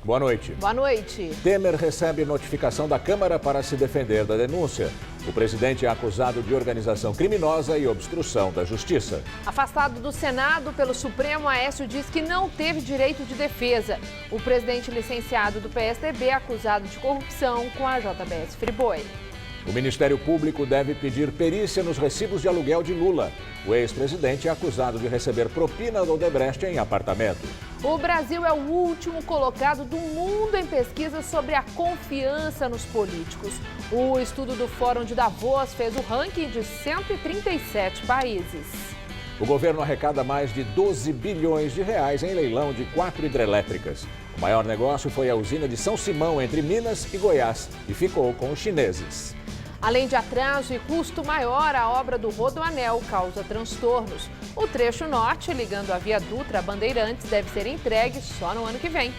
Boa noite. Boa noite. Temer recebe notificação da Câmara para se defender da denúncia. O presidente é acusado de organização criminosa e obstrução da justiça. Afastado do Senado pelo Supremo, Aécio diz que não teve direito de defesa. O presidente licenciado do PSDB é acusado de corrupção com a JBS Friboi. O Ministério Público deve pedir perícia nos recibos de aluguel de Lula. O ex-presidente é acusado de receber propina do Odebrecht em apartamento. O Brasil é o último colocado do mundo em pesquisas sobre a confiança nos políticos. O estudo do Fórum de Davos fez o ranking de 137 países. O governo arrecada mais de 12 bilhões de reais em leilão de 4 hidrelétricas. O maior negócio foi a usina de São Simão, entre Minas e Goiás, e ficou com os chineses. Além de atraso e custo maior, a obra do Rodoanel causa transtornos. O trecho norte, ligando a Via Dutra a Bandeirantes, deve ser entregue só no ano que vem.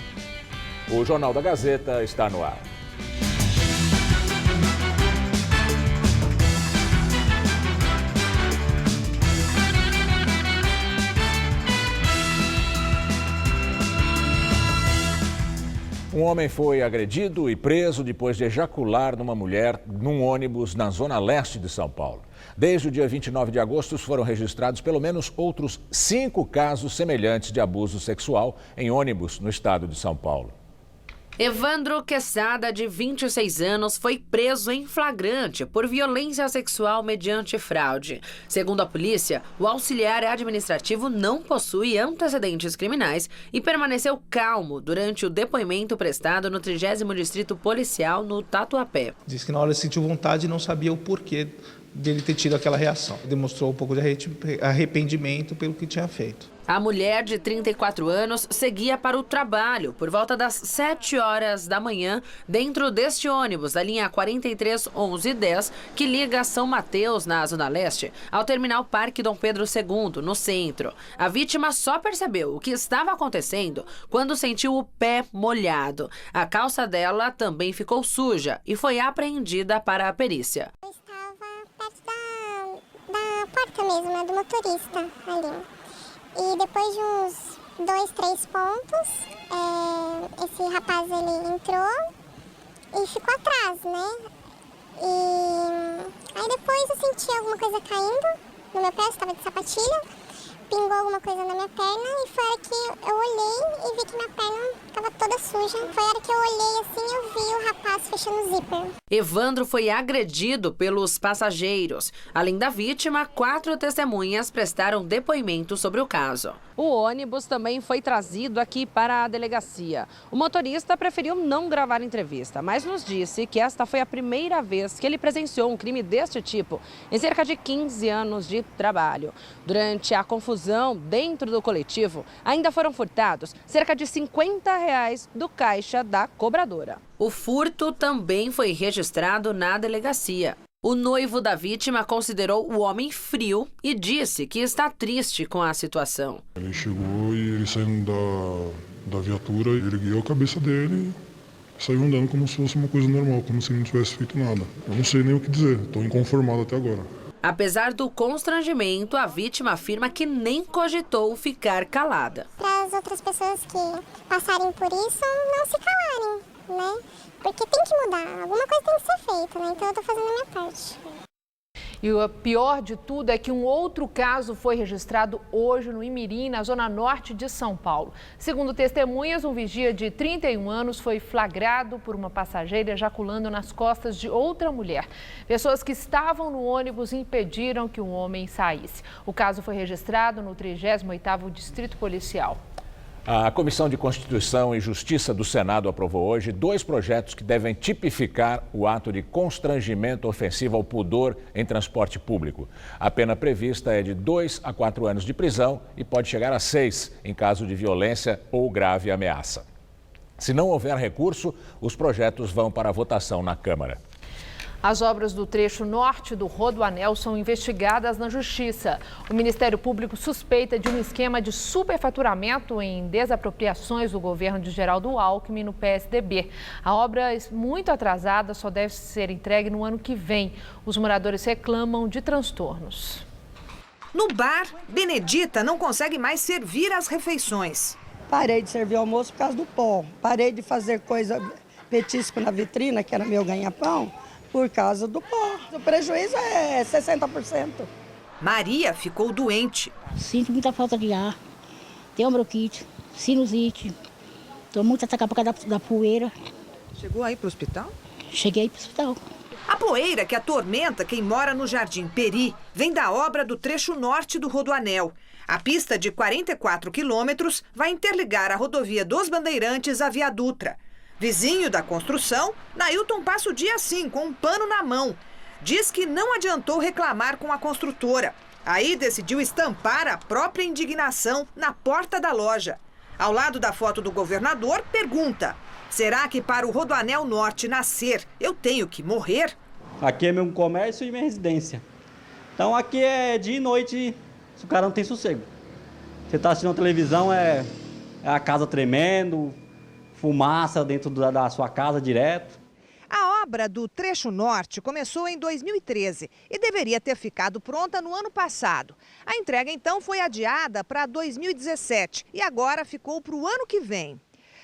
O Jornal da Gazeta está no ar. Um homem foi agredido e preso depois de ejacular numa mulher num ônibus na zona leste de São Paulo. Desde o dia 29 de agosto foram registrados pelo menos outros 5 casos semelhantes de abuso sexual em ônibus no estado de São Paulo. Evandro Quesada, de 26 anos, foi preso em flagrante por violência sexual mediante fraude. Segundo a polícia, o auxiliar administrativo não possui antecedentes criminais e permaneceu calmo durante o depoimento prestado no 30º Distrito Policial no Tatuapé. Diz que na hora sentiu vontade e não sabia o porquê dele ter tido aquela reação. Demonstrou um pouco de arrependimento pelo que tinha feito. A mulher de 34 anos seguia para o trabalho por volta das 7 horas da manhã dentro deste ônibus da linha 431110 que liga São Mateus, na Zona Leste, ao terminal Parque Dom Pedro II, no centro. A vítima só percebeu o que estava acontecendo quando sentiu o pé molhado. A calça dela também ficou suja e foi apreendida para a perícia. Eu estava perto da porta mesmo, né, do motorista ali. E depois de uns 2, 3 pontos, esse rapaz ele entrou e ficou atrás, né? E aí depois eu senti alguma coisa caindo no meu pé, eu estava de sapatilha, pingou alguma coisa na minha perna e foi a hora que eu olhei e vi que minha perna estava toda suja. Foi a hora que eu olhei assim, eu vi o rapaz fechando o zíper. Evandro foi agredido pelos passageiros. Além da vítima, 4 testemunhas prestaram depoimento sobre o caso. O ônibus também foi trazido aqui para a delegacia. O motorista preferiu não gravar entrevista, mas nos disse que esta foi a primeira vez que ele presenciou um crime deste tipo em cerca de 15 anos de trabalho. Durante a confusão dentro do coletivo, ainda foram furtados cerca de R$50 do caixa da cobradora. O furto também foi registrado na delegacia. O noivo da vítima considerou o homem frio e disse que está triste com a situação. Ele chegou e ele saindo da viatura, ele ergueu a cabeça dele e saiu andando como se fosse uma coisa normal, como se ele não tivesse feito nada. Eu não sei nem o que dizer, estou inconformado até agora. Apesar do constrangimento, a vítima afirma que nem cogitou ficar calada. Para as outras pessoas que passarem por isso, não se calarem, né? Porque tem que mudar, alguma coisa tem que ser feita, né? Então eu estou fazendo a minha parte. E o pior de tudo é que um outro caso foi registrado hoje no Imirim, na zona norte de São Paulo. Segundo testemunhas, um vigia de 31 anos foi flagrado por uma passageira ejaculando nas costas de outra mulher. Pessoas que estavam no ônibus impediram que o homem saísse. O caso foi registrado no 38º Distrito Policial. A Comissão de Constituição e Justiça do Senado aprovou hoje 2 projetos que devem tipificar o ato de constrangimento ofensivo ao pudor em transporte público. A pena prevista é de 2 a 4 anos de prisão e pode chegar a 6 em caso de violência ou grave ameaça. Se não houver recurso, os projetos vão para a votação na Câmara. As obras do trecho norte do Rodoanel são investigadas na Justiça. O Ministério Público suspeita de um esquema de superfaturamento em desapropriações do governo de Geraldo Alckmin no PSDB. A obra, muito atrasada, só deve ser entregue no ano que vem. Os moradores reclamam de transtornos. No bar, Benedita não consegue mais servir as refeições. Parei de servir almoço por causa do pó. Parei de fazer petisco na vitrina, que era meu ganha-pão, por causa do pó. O prejuízo é 60%. Maria ficou doente. Sinto muita falta de ar, tenho bronquite, sinusite, estou muito atacada por causa da poeira. Chegou aí para o hospital? Cheguei para o hospital. A poeira que atormenta quem mora no Jardim Peri vem da obra do trecho norte do Rodoanel. A pista de 44 quilômetros vai interligar a rodovia dos Bandeirantes à Via Dutra. Vizinho da construção, Nailton passa o dia assim, com um pano na mão. Diz que não adiantou reclamar com a construtora. Aí decidiu estampar a própria indignação na porta da loja. Ao lado da foto do governador, pergunta: será que para o Rodoanel Norte nascer, eu tenho que morrer? Aqui é meu comércio e minha residência. Então aqui é dia e noite, o cara não tem sossego. Você está assistindo a televisão, é a casa tremendo, fumaça dentro da sua casa direto. A obra do trecho norte começou em 2013 e deveria ter ficado pronta no ano passado. A entrega então foi adiada para 2017 e agora ficou para o ano que vem.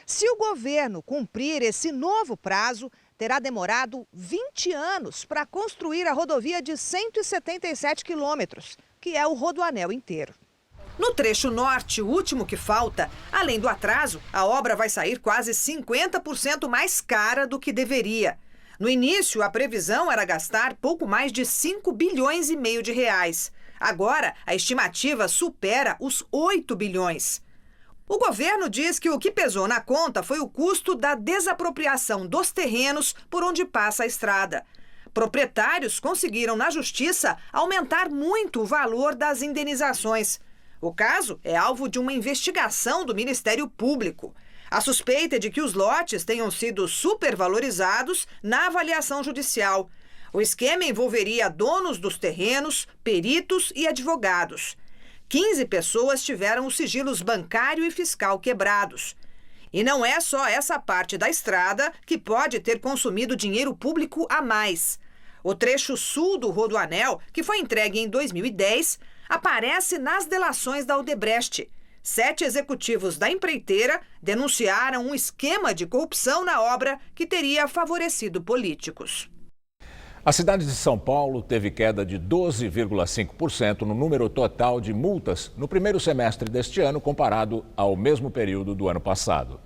Se o governo cumprir esse novo prazo, terá demorado 20 anos para construir a rodovia de 177 quilômetros, que é o Rodoanel inteiro. No trecho norte, o último que falta, além do atraso, a obra vai sair quase 50% mais cara do que deveria. No início, a previsão era gastar pouco mais de 5 bilhões e meio de reais. Agora, a estimativa supera os 8 bilhões. O governo diz que o que pesou na conta foi o custo da desapropriação dos terrenos por onde passa a estrada. Proprietários conseguiram, na justiça, aumentar muito o valor das indenizações. O caso é alvo de uma investigação do Ministério Público. A suspeita é de que os lotes tenham sido supervalorizados na avaliação judicial. O esquema envolveria donos dos terrenos, peritos e advogados. 15 pessoas tiveram os sigilos bancário e fiscal quebrados. E não é só essa parte da estrada que pode ter consumido dinheiro público a mais. O trecho sul do Rodoanel, que foi entregue em 2010, aparece nas delações da Odebrecht. 7 executivos da empreiteira denunciaram um esquema de corrupção na obra que teria favorecido políticos. A cidade de São Paulo teve queda de 12,5% no número total de multas no primeiro semestre deste ano, comparado ao mesmo período do ano passado.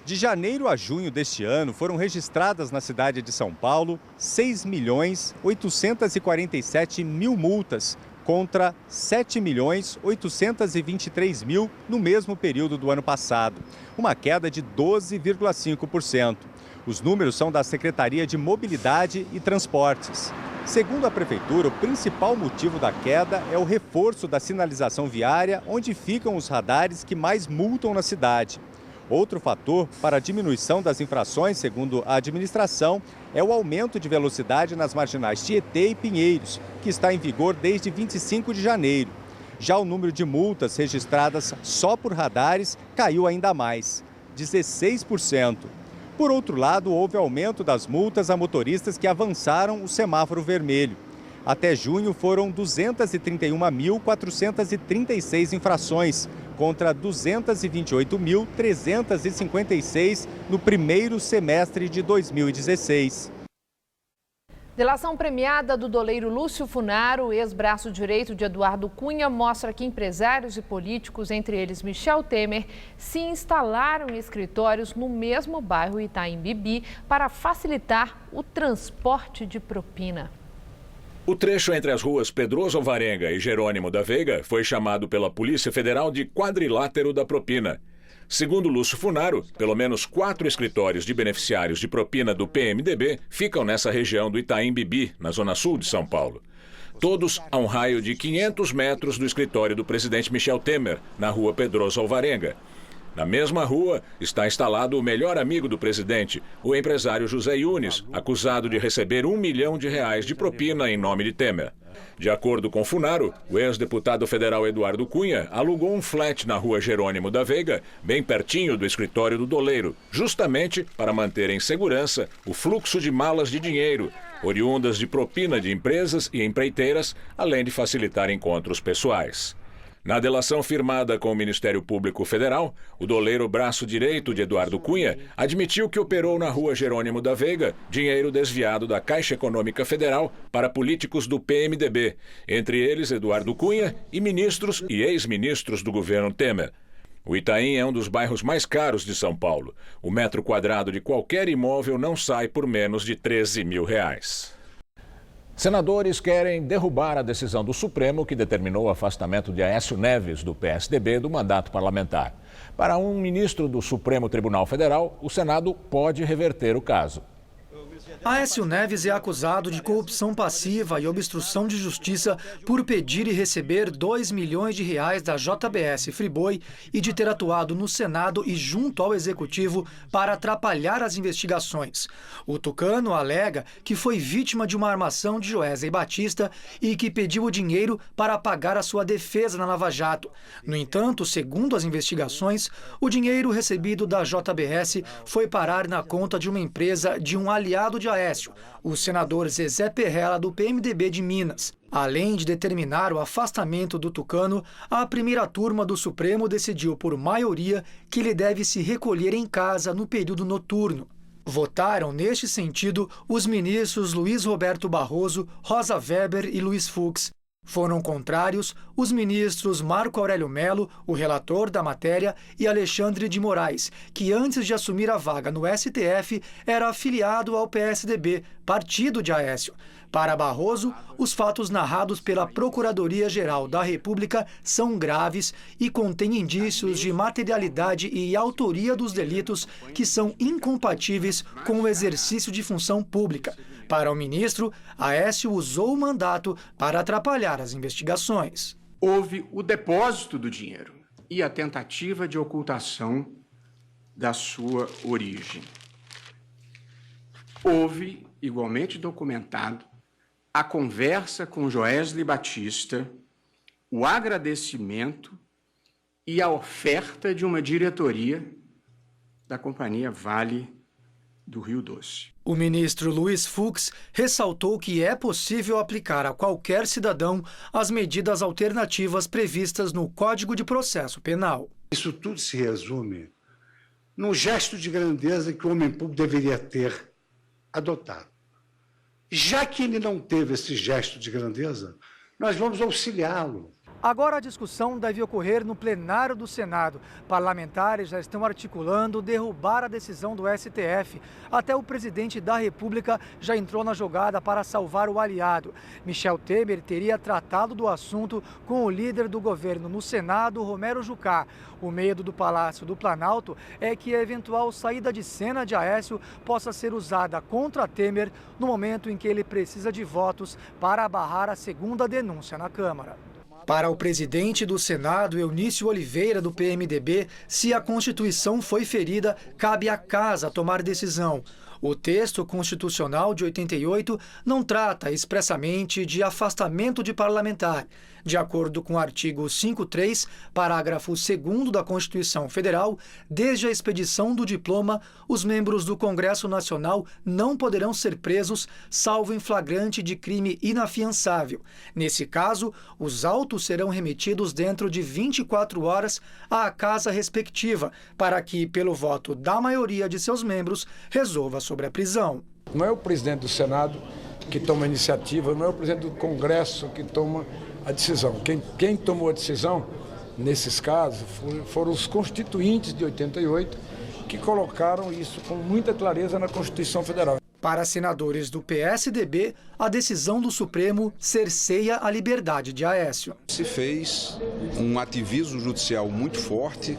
De janeiro a junho deste ano, foram registradas na cidade de São Paulo 6.847.000 multas, contra 7.823.000 no mesmo período do ano passado, uma queda de 12,5%. Os números são da Secretaria de Mobilidade e Transportes. Segundo a Prefeitura, o principal motivo da queda é o reforço da sinalização viária, onde ficam os radares que mais multam na cidade. Outro fator para a diminuição das infrações, segundo a administração, é o aumento de velocidade nas marginais Tietê e Pinheiros, que está em vigor desde 25 de janeiro. Já o número de multas registradas só por radares caiu ainda mais, 16%. Por outro lado, houve aumento das multas a motoristas que avançaram o semáforo vermelho. Até junho foram 231.436 infrações, contra 228.356 no primeiro semestre de 2016. Delação premiada do doleiro Lúcio Funaro, ex-braço direito de Eduardo Cunha, mostra que empresários e políticos, entre eles Michel Temer, se instalaram em escritórios no mesmo bairro Itaim Bibi para facilitar o transporte de propina. O trecho entre as ruas Pedroso Alvarenga e Jerônimo da Veiga foi chamado pela Polícia Federal de quadrilátero da propina. Segundo Lúcio Funaro, pelo menos 4 escritórios de beneficiários de propina do PMDB ficam nessa região do Itaim Bibi, na zona sul de São Paulo. Todos a um raio de 500 metros do escritório do presidente Michel Temer, na rua Pedroso Alvarenga. Na mesma rua está instalado o melhor amigo do presidente, o empresário José Yunes, acusado de receber R$1 milhão de propina em nome de Temer. De acordo com Funaro, o ex-deputado federal Eduardo Cunha alugou um flat na rua Jerônimo da Veiga, bem pertinho do escritório do doleiro, justamente para manter em segurança o fluxo de malas de dinheiro, oriundas de propina de empresas e empreiteiras, além de facilitar encontros pessoais. Na delação firmada com o Ministério Público Federal, o doleiro braço direito de Eduardo Cunha admitiu que operou na rua Jerônimo da Veiga dinheiro desviado da Caixa Econômica Federal para políticos do PMDB, entre eles Eduardo Cunha e ministros e ex-ministros do governo Temer. O Itaim é um dos bairros mais caros de São Paulo. O metro quadrado de qualquer imóvel não sai por menos de R$13 mil. Senadores querem derrubar a decisão do Supremo que determinou o afastamento de Aécio Neves, do PSDB, do mandato parlamentar. Para um ministro do Supremo Tribunal Federal, o Senado pode reverter o caso. Aécio Neves é acusado de corrupção passiva e obstrução de justiça por pedir e receber R$2 milhões da JBS Friboi e de ter atuado no Senado e junto ao Executivo para atrapalhar as investigações. O tucano alega que foi vítima de uma armação de Joesley Batista e que pediu o dinheiro para pagar a sua defesa na Lava Jato. No entanto, segundo as investigações, o dinheiro recebido da JBS foi parar na conta de uma empresa de um aliado de Aécio, o senador Zezé Perrella, do PMDB de Minas. Além de determinar o afastamento do tucano, a primeira turma do Supremo decidiu por maioria que ele deve se recolher em casa no período noturno. Votaram neste sentido os ministros Luiz Roberto Barroso, Rosa Weber e Luiz Fux. Foram contrários os ministros Marco Aurélio Mello, o relator da matéria, e Alexandre de Moraes, que antes de assumir a vaga no STF era afiliado ao PSDB, partido de Aécio. Para Barroso, os fatos narrados pela Procuradoria-Geral da República são graves e contêm indícios de materialidade e autoria dos delitos que são incompatíveis com o exercício de função pública. Para o ministro, Aécio usou o mandato para atrapalhar as investigações. Houve o depósito do dinheiro e a tentativa de ocultação da sua origem. Houve, igualmente documentado, a conversa com Joesley Batista, o agradecimento e a oferta de uma diretoria da Companhia Vale do Rio Doce. O ministro Luiz Fux ressaltou que é possível aplicar a qualquer cidadão as medidas alternativas previstas no Código de Processo Penal. Isso tudo se resume num gesto de grandeza que o homem público deveria ter adotado. Já que ele não teve esse gesto de grandeza, nós vamos auxiliá-lo. Agora a discussão deve ocorrer no plenário do Senado. Parlamentares já estão articulando derrubar a decisão do STF. Até o presidente da República já entrou na jogada para salvar o aliado. Michel Temer teria tratado do assunto com o líder do governo no Senado, Romero Jucá. O medo do Palácio do Planalto é que a eventual saída de cena de Aécio possa ser usada contra Temer no momento em que ele precisa de votos para barrar a segunda denúncia na Câmara. Para o presidente do Senado, Eunício Oliveira, do PMDB, se a Constituição foi ferida, cabe à Casa tomar decisão. O texto constitucional de 88 não trata expressamente de afastamento de parlamentar. De acordo com o artigo 5.3, parágrafo 2º da Constituição Federal, desde a expedição do diploma, os membros do Congresso Nacional não poderão ser presos, salvo em flagrante de crime inafiançável. Nesse caso, os autos serão remetidos dentro de 24 horas à casa respectiva, para que, pelo voto da maioria de seus membros, resolva sobre a prisão. Não é o presidente do Senado que toma a iniciativa, não é o presidente do Congresso que toma a decisão. Quem tomou a decisão, nesses casos, foram os constituintes de 88, que colocaram isso com muita clareza na Constituição Federal. Para senadores do PSDB, a decisão do Supremo cerceia a liberdade de Aécio. Se fez um ativismo judicial muito forte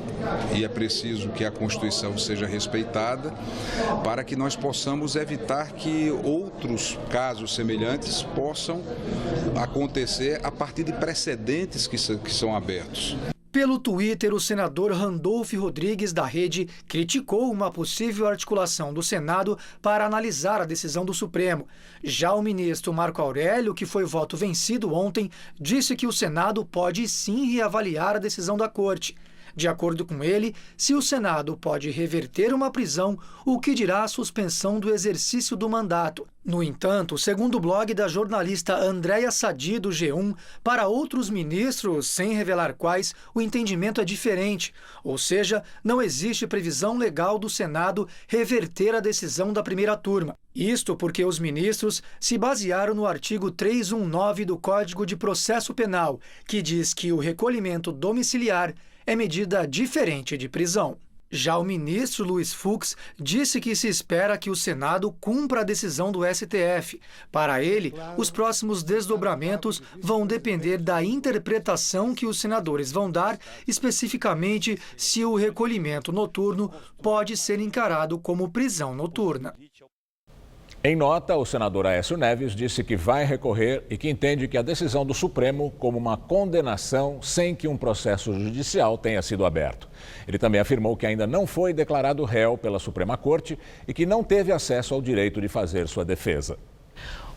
e é preciso que a Constituição seja respeitada para que nós possamos evitar que outros casos semelhantes possam acontecer a partir de precedentes que são abertos. Pelo Twitter, o senador Randolph Rodrigues, da Rede, criticou uma possível articulação do Senado para analisar a decisão do Supremo. Já o ministro Marco Aurélio, que foi voto vencido ontem, disse que o Senado pode sim reavaliar a decisão da Corte. De acordo com ele, se o Senado pode reverter uma prisão, o que dirá a suspensão do exercício do mandato? No entanto, segundo o blog da jornalista Andréia Sadi, do G1, para outros ministros, sem revelar quais, o entendimento é diferente. Ou seja, não existe previsão legal do Senado reverter a decisão da primeira turma. Isto porque os ministros se basearam no artigo 319 do Código de Processo Penal, que diz que o recolhimento domiciliar é medida diferente de prisão. Já o ministro Luiz Fux disse que se espera que o Senado cumpra a decisão do STF. Para ele, os próximos desdobramentos vão depender da interpretação que os senadores vão dar, especificamente se o recolhimento noturno pode ser encarado como prisão noturna. Em nota, o senador Aécio Neves disse que vai recorrer e que entende que a decisão do Supremo como uma condenação sem que um processo judicial tenha sido aberto. Ele também afirmou que ainda não foi declarado réu pela Suprema Corte e que não teve acesso ao direito de fazer sua defesa.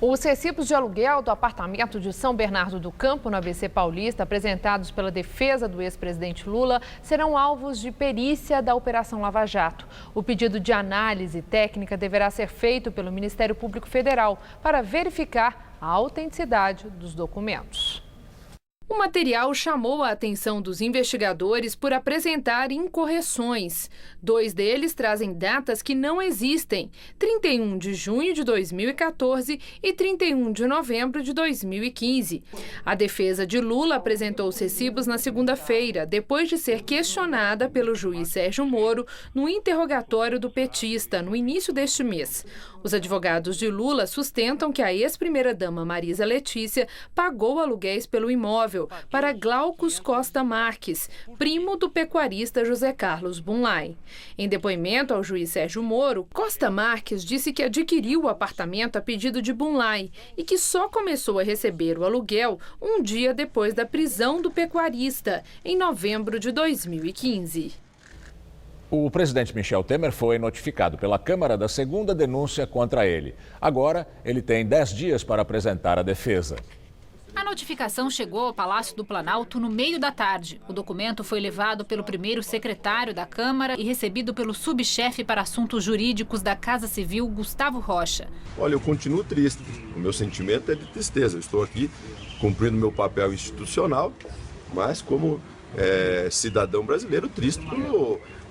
Os recibos de aluguel do apartamento de São Bernardo do Campo, no ABC Paulista, apresentados pela defesa do ex-presidente Lula, serão alvos de perícia da Operação Lava Jato. O pedido de análise técnica deverá ser feito pelo Ministério Público Federal para verificar a autenticidade dos documentos. O material chamou a atenção dos investigadores por apresentar incorreções. 2 deles trazem datas que não existem: 31 de junho de 2014 e 31 de novembro de 2015. A defesa de Lula apresentou os recibos na segunda-feira, depois de ser questionada pelo juiz Sérgio Moro no interrogatório do petista, no início deste mês. Os advogados de Lula sustentam que a ex-primeira-dama Marisa Letícia pagou aluguéis pelo imóvel para Glaucus Costa Marques, primo do pecuarista José Carlos Bunlai. Em depoimento ao juiz Sérgio Moro, Costa Marques disse que adquiriu o apartamento a pedido de Bunlai e que só começou a receber o aluguel um dia depois da prisão do pecuarista, em novembro de 2015. O presidente Michel Temer foi notificado pela Câmara da segunda denúncia contra ele. Agora, ele tem 10 dias para apresentar a defesa. A notificação chegou ao Palácio do Planalto no meio da tarde. O documento foi levado pelo primeiro secretário da Câmara e recebido pelo subchefe para assuntos jurídicos da Casa Civil, Gustavo Rocha. Olha, eu continuo triste. O meu sentimento é de tristeza. Eu estou aqui cumprindo meu papel institucional, mas como cidadão brasileiro, triste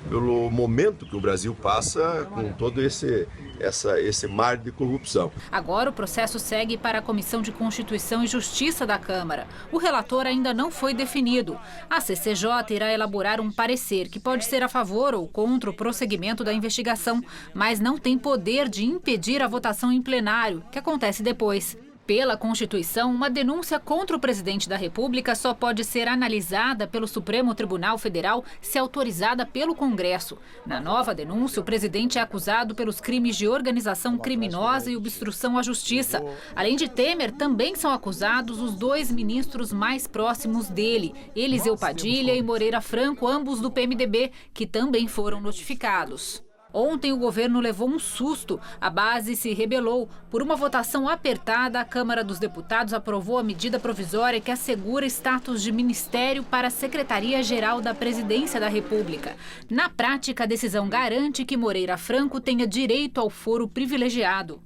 pelo momento que o Brasil passa com todo esse mar de corrupção. Agora o processo segue para a Comissão de Constituição e Justiça da Câmara. O relator ainda não foi definido. A CCJ irá elaborar um parecer que pode ser a favor ou contra o prosseguimento da investigação, mas não tem poder de impedir a votação em plenário, que acontece depois. Pela Constituição, uma denúncia contra o presidente da República só pode ser analisada pelo Supremo Tribunal Federal se autorizada pelo Congresso. Na nova denúncia, o presidente é acusado pelos crimes de organização criminosa e obstrução à justiça. Além de Temer, também são acusados os 2 ministros mais próximos dele, Eliseu Padilha e Moreira Franco, ambos do PMDB, que também foram notificados. Ontem, o governo levou um susto. A base se rebelou. Por uma votação apertada, a Câmara dos Deputados aprovou a medida provisória que assegura status de ministério para a Secretaria-Geral da Presidência da República. Na prática, a decisão garante que Moreira Franco tenha direito ao foro privilegiado.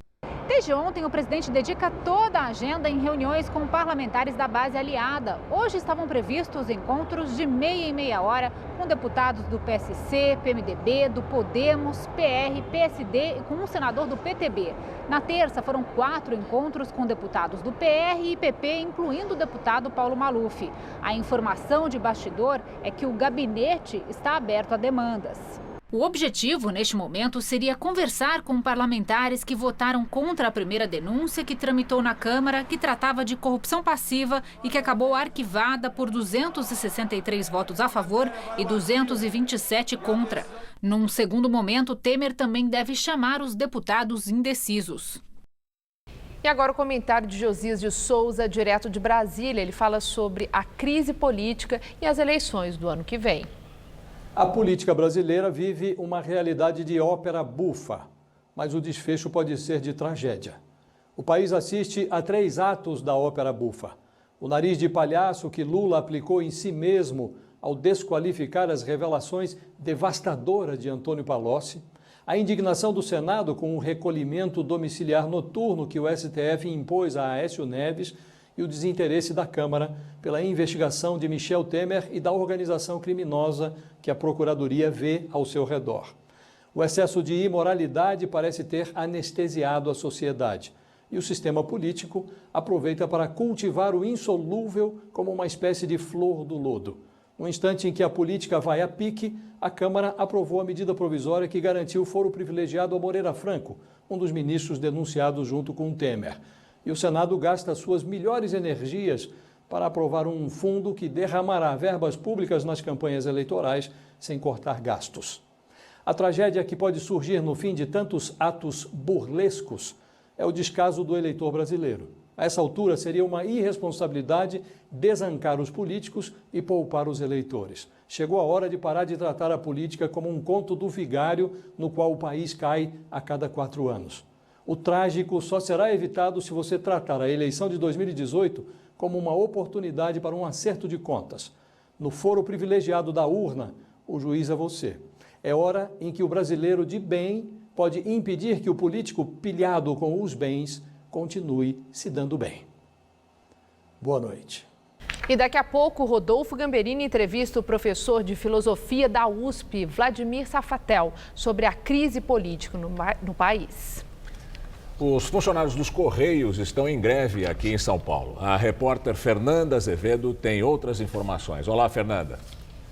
Desde ontem, o presidente dedica toda a agenda em reuniões com parlamentares da base aliada. Hoje estavam previstos encontros de meia em meia hora com deputados do PSC, PMDB, do Podemos, PR, PSD e com um senador do PTB. Na terça, foram 4 encontros com deputados do PR e PP, incluindo o deputado Paulo Maluf. A informação de bastidor é que o gabinete está aberto a demandas. O objetivo, neste momento, seria conversar com parlamentares que votaram contra a primeira denúncia que tramitou na Câmara, que tratava de corrupção passiva e que acabou arquivada por 263 votos a favor e 227 contra. Num segundo momento, Temer também deve chamar os deputados indecisos. E agora o comentário de Josias de Souza, direto de Brasília. Ele fala sobre a crise política e as eleições do ano que vem. A política brasileira vive uma realidade de ópera bufa, mas o desfecho pode ser de tragédia. O país assiste a 3 atos da ópera bufa. O nariz de palhaço que Lula aplicou em si mesmo ao desqualificar as revelações devastadoras de Antônio Palocci, A indignação do Senado com o recolhimento domiciliar noturno que o STF impôs a Aécio Neves e o desinteresse da Câmara pela investigação de Michel Temer e da organização criminosa que a Procuradoria vê ao seu redor. O excesso de imoralidade parece ter anestesiado a sociedade e o sistema político aproveita para cultivar o insolúvel como uma espécie de flor do lodo. No instante em que a política vai a pique, a Câmara aprovou a medida provisória que garantiu foro privilegiado a Moreira Franco, um dos ministros denunciados junto com Temer. E o Senado gasta suas melhores energias para aprovar um fundo que derramará verbas públicas nas campanhas eleitorais sem cortar gastos. A tragédia que pode surgir no fim de tantos atos burlescos é o descaso do eleitor brasileiro. A essa altura, seria uma irresponsabilidade desancar os políticos e poupar os eleitores. Chegou a hora de parar de tratar a política como um conto do vigário no qual o país cai a cada 4 anos. O trágico só será evitado se você tratar a eleição de 2018 como uma oportunidade para um acerto de contas. No foro privilegiado da urna, o juiz é você. É hora em que o brasileiro de bem pode impedir que o político pilhado com os bens continue se dando bem. Boa noite. E daqui a pouco, Rodolfo Gamberini entrevista o professor de filosofia da USP, Vladimir Safatel, sobre a crise política no país. Os funcionários dos Correios estão em greve aqui em São Paulo. A repórter Fernanda Azevedo tem outras informações. Olá, Fernanda.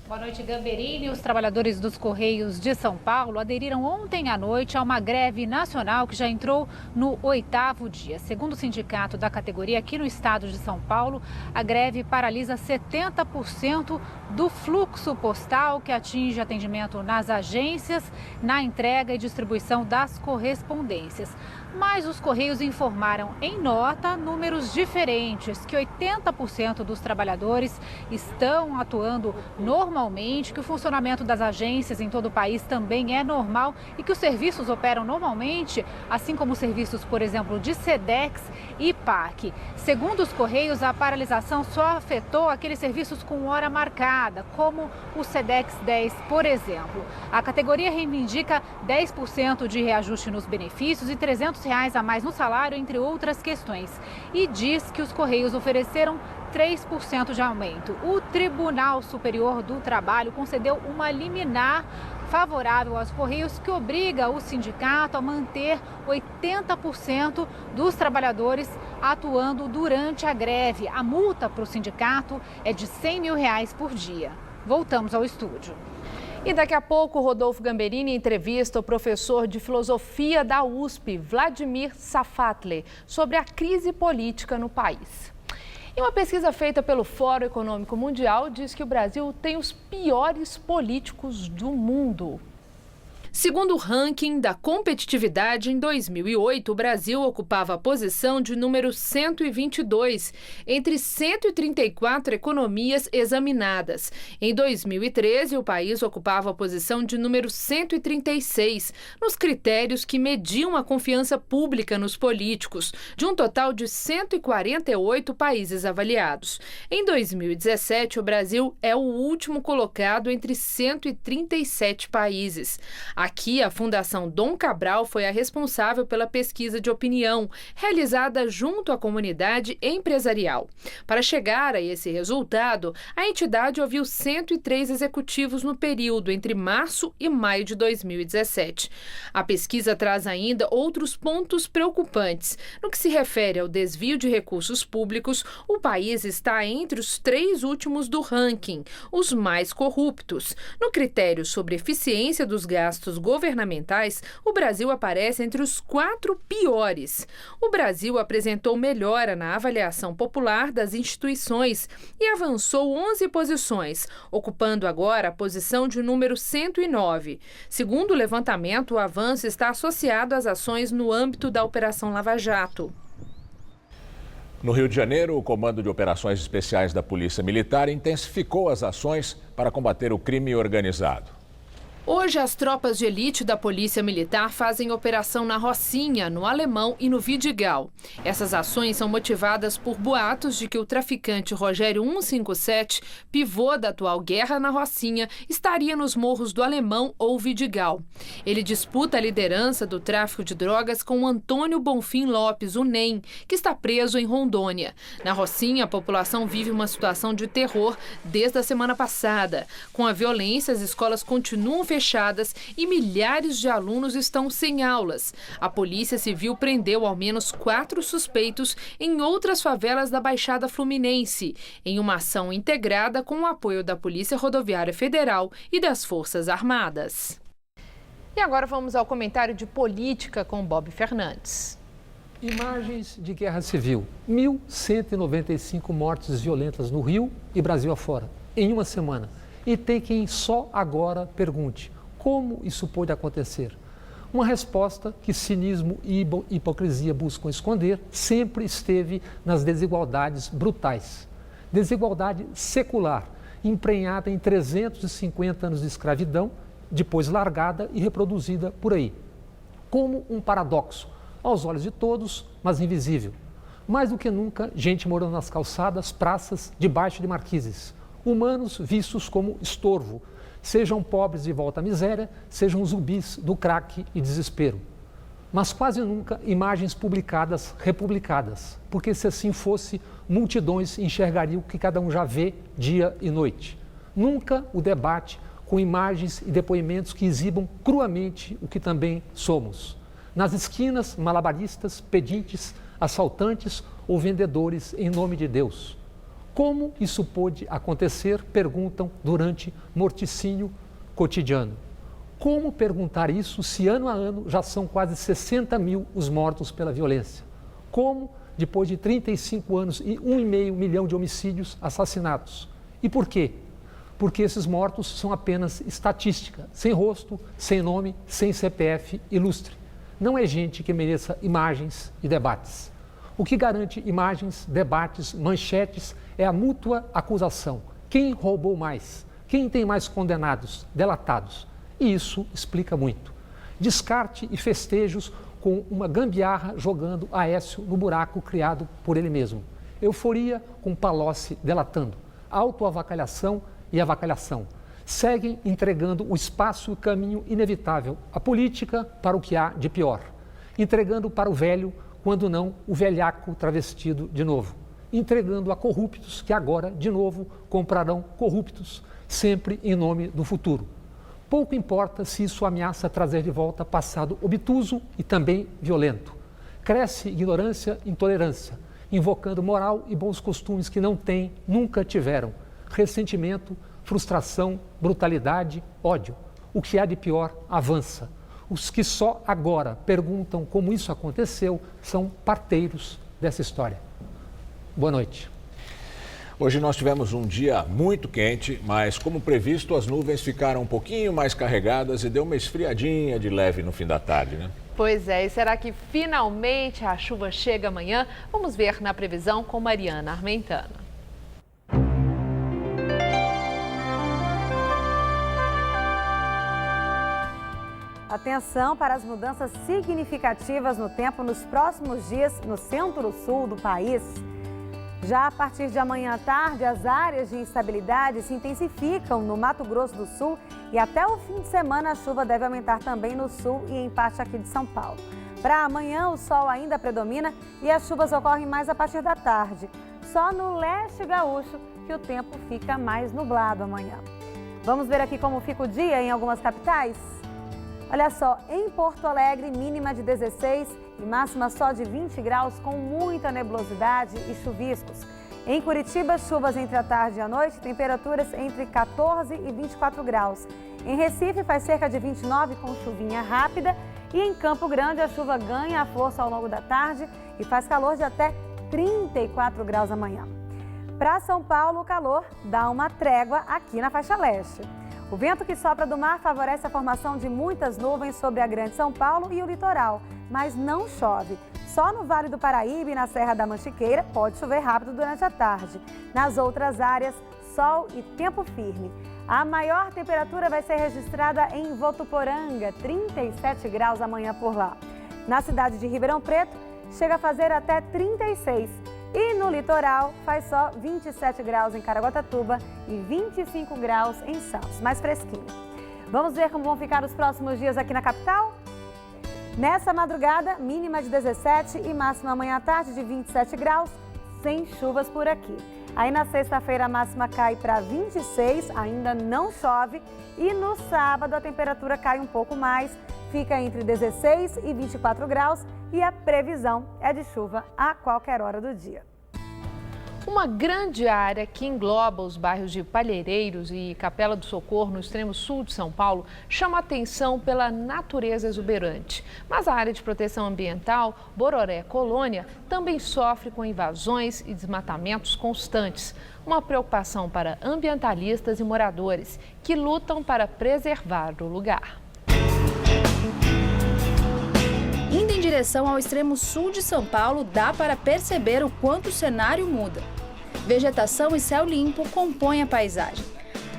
Boa noite, Gamberini. Os trabalhadores dos Correios de São Paulo aderiram ontem à noite a uma greve nacional que já entrou no 8º dia. Segundo o sindicato da categoria aqui no estado de São Paulo, a greve paralisa 70% do fluxo postal que atinge atendimento nas agências, na entrega e distribuição das correspondências. Mas os Correios informaram em nota números diferentes, que 80% dos trabalhadores estão atuando normalmente, que o funcionamento das agências em todo o país também é normal e que os serviços operam normalmente, assim como os serviços, por exemplo, de Sedex e PAC. Segundo os Correios, a paralisação só afetou aqueles serviços com hora marcada, como o Sedex 10, por exemplo. A categoria reivindica 10% de reajuste nos benefícios e R$300 a mais no salário, entre outras questões. E diz que os Correios ofereceram 3% de aumento. O Tribunal Superior do Trabalho concedeu uma liminar favorável aos Correios que obriga o sindicato a manter 80% dos trabalhadores atuando durante a greve. A multa para o sindicato é de R$100 mil por dia. Voltamos ao estúdio. E daqui a pouco, Rodolfo Gamberini entrevista o professor de filosofia da USP, Vladimir Safatel, sobre a crise política no país. E uma pesquisa feita pelo Fórum Econômico Mundial diz que o Brasil tem os piores políticos do mundo. Segundo o ranking da competitividade, em 2008, o Brasil ocupava a posição de número 122 entre 134 economias examinadas. Em 2013, o país ocupava a posição de número 136 nos critérios que mediam a confiança pública nos políticos, de um total de 148 países avaliados. Em 2017, o Brasil é o último colocado entre 137 países. Aqui, a Fundação Dom Cabral foi a responsável pela pesquisa de opinião, realizada junto à comunidade empresarial. Para chegar a esse resultado, a entidade ouviu 103 executivos no período entre março e maio de 2017. A pesquisa traz ainda outros pontos preocupantes. No que se refere ao desvio de recursos públicos, o país está entre os 3 últimos do ranking, os mais corruptos. No critério sobre eficiência dos gastos governamentais, o Brasil aparece entre os 4 piores. O Brasil apresentou melhora na avaliação popular das instituições e avançou 11 posições, ocupando agora a posição de número 109. Segundo o levantamento, o avanço está associado às ações no âmbito da Operação Lava Jato. No Rio de Janeiro, o Comando de Operações Especiais da Polícia Militar intensificou as ações para combater o crime organizado. Hoje, as tropas de elite da Polícia Militar fazem operação na Rocinha, no Alemão e no Vidigal. Essas ações são motivadas por boatos de que o traficante Rogério 157, pivô da atual guerra na Rocinha, estaria nos morros do Alemão ou Vidigal. Ele disputa a liderança do tráfico de drogas com Antônio Bonfim Lopes, o NEM, que está preso em Rondônia. Na Rocinha, a população vive uma situação de terror desde a semana passada. Com a violência, as escolas continuam fechadas e milhares de alunos estão sem aulas. A Polícia Civil prendeu ao menos 4 suspeitos em outras favelas da Baixada Fluminense, em uma ação integrada com o apoio da Polícia Rodoviária Federal e das Forças Armadas. E agora vamos ao comentário de política com Bob Fernandes. Imagens de guerra civil. 1.195 mortes violentas no Rio e Brasil afora, em uma semana. E tem quem só agora pergunte como isso pôde acontecer. Uma resposta que cinismo e hipocrisia buscam esconder sempre esteve nas desigualdades brutais. Desigualdade secular, emprenhada em 350 anos de escravidão, depois largada e reproduzida por aí. Como um paradoxo, aos olhos de todos, mas invisível. Mais do que nunca, gente morando nas calçadas, praças, debaixo de marquises. Humanos vistos como estorvo, sejam pobres de volta à miséria, sejam zumbis do crack e desespero. Mas quase nunca imagens publicadas, republicadas, porque se assim fosse, multidões enxergariam o que cada um já vê dia e noite. Nunca o debate com imagens e depoimentos que exibam cruamente o que também somos. Nas esquinas, malabaristas, pedintes, assaltantes ou vendedores em nome de Deus. Como isso pôde acontecer, perguntam durante morticínio cotidiano. Como perguntar isso se ano a ano já são quase 60 mil os mortos pela violência? Como, depois de 35 anos e 1,5 milhão de homicídios, assassinatos? E por quê? Porque esses mortos são apenas estatística, sem rosto, sem nome, sem CPF ilustre. Não é gente que mereça imagens e debates. O que garante imagens, debates, manchetes é a mútua acusação. Quem roubou mais? Quem tem mais condenados, delatados? E isso explica muito. Descarte e festejos com uma gambiarra jogando Aécio no buraco criado por ele mesmo. Euforia com Palocci delatando. Autoavacalhação e avacalhação. Seguem entregando o espaço e o caminho inevitável, a política para o que há de pior. Entregando para o velho, quando não o velhaco travestido de novo. Entregando a corruptos que agora, de novo, comprarão corruptos, sempre em nome do futuro. Pouco importa se isso ameaça trazer de volta passado obtuso e também violento. Cresce ignorância e intolerância, invocando moral e bons costumes que não têm, nunca tiveram. Ressentimento, frustração, brutalidade, ódio. O que há de pior avança. Os que só agora perguntam como isso aconteceu são parteiros dessa história. Boa noite. Hoje nós tivemos um dia muito quente, mas como previsto, as nuvens ficaram um pouquinho mais carregadas e deu uma esfriadinha de leve no fim da tarde, né? Pois é, e será que finalmente a chuva chega amanhã? Vamos ver na previsão com Mariana Armentano. Atenção para as mudanças significativas no tempo nos próximos dias no centro-sul do país. Já a partir de amanhã à tarde, as áreas de instabilidade se intensificam no Mato Grosso do Sul e até o fim de semana a chuva deve aumentar também no sul e em parte aqui de São Paulo. Para amanhã, o sol ainda predomina e as chuvas ocorrem mais a partir da tarde. Só no leste gaúcho que o tempo fica mais nublado amanhã. Vamos ver aqui como fica o dia em algumas capitais? Olha só, em Porto Alegre, mínima de 16 e máxima só de 20 graus com muita nebulosidade e chuviscos. Em Curitiba, chuvas entre a tarde e a noite, temperaturas entre 14 e 24 graus. Em Recife, faz cerca de 29 com chuvinha rápida. E em Campo Grande, a chuva ganha força ao longo da tarde e faz calor de até 34 graus amanhã. Para São Paulo, o calor dá uma trégua aqui na faixa leste. O vento que sopra do mar favorece a formação de muitas nuvens sobre a Grande São Paulo e o litoral, mas não chove. Só no Vale do Paraíba e na Serra da Mantiqueira pode chover rápido durante a tarde. Nas outras áreas, sol e tempo firme. A maior temperatura vai ser registrada em Votuporanga, 37 graus amanhã por lá. Na cidade de Ribeirão Preto, chega a fazer até 36. E no litoral, faz só 27 graus em Caraguatatuba e 25 graus em Santos, mais fresquinho. Vamos ver como vão ficar os próximos dias aqui na capital? Nessa madrugada, mínima de 17 e máxima amanhã à tarde de 27 graus, sem chuvas por aqui. Aí na sexta-feira a máxima cai para 26, ainda não chove. E no sábado a temperatura cai um pouco mais, fica entre 16 e 24 graus e a previsão é de chuva a qualquer hora do dia. Uma grande área que engloba os bairros de Palheireiros e Capela do Socorro, no extremo sul de São Paulo, chama atenção pela natureza exuberante. Mas a área de proteção ambiental, Bororé Colônia, também sofre com invasões e desmatamentos constantes. Uma preocupação para ambientalistas e moradores que lutam para preservar o lugar. Indo em direção ao extremo sul de São Paulo, dá para perceber o quanto o cenário muda. Vegetação e céu limpo compõem a paisagem.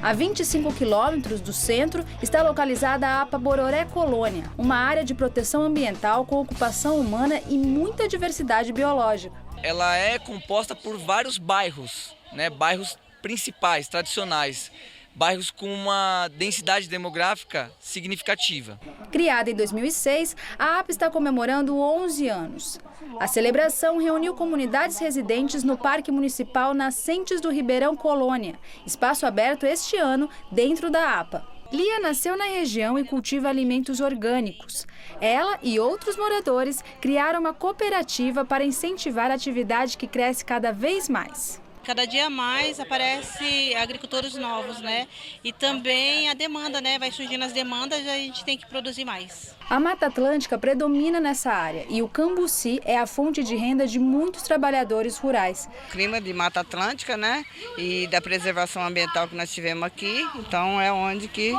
A 25 quilômetros do centro está localizada a APA Bororé Colônia, uma área de proteção ambiental com ocupação humana e muita diversidade biológica. Ela é composta por vários bairros, bairros principais, tradicionais. Bairros com uma densidade demográfica significativa. Criada em 2006, a APA está comemorando 11 anos. A celebração reuniu comunidades residentes no Parque Municipal Nascentes do Ribeirão Colônia, espaço aberto este ano dentro da APA. Lia nasceu na região e cultiva alimentos orgânicos. Ela e outros moradores criaram uma cooperativa para incentivar a atividade que cresce cada vez mais. Cada dia mais aparece agricultores novos, E também a demanda, vai surgindo as demandas e a gente tem que produzir mais. A Mata Atlântica predomina nessa área e o cambuci é a fonte de renda de muitos trabalhadores rurais. Clima de Mata Atlântica, E da preservação ambiental que nós tivemos aqui, então é onde que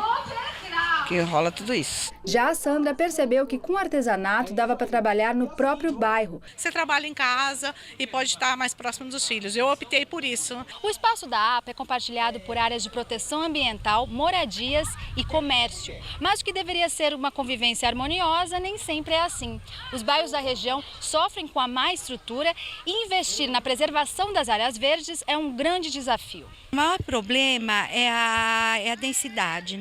rola tudo isso. Já a Sandra percebeu que com artesanato dava para trabalhar no próprio bairro. Você trabalha em casa e pode estar mais próximo dos filhos. Eu optei por isso. O espaço da APA é compartilhado por áreas de proteção ambiental, moradias e comércio. Mas o que deveria ser uma convivência harmoniosa nem sempre é assim. Os bairros da região sofrem com a má estrutura e investir na preservação das áreas verdes é um grande desafio. O maior problema é a densidade,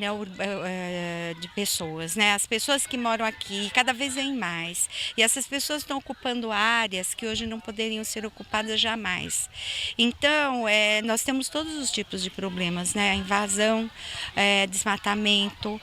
de pessoas, As pessoas que moram aqui cada vez vêm mais e essas pessoas estão ocupando áreas que hoje não poderiam ser ocupadas jamais. Então, nós temos todos os tipos de problemas, A invasão, desmatamento,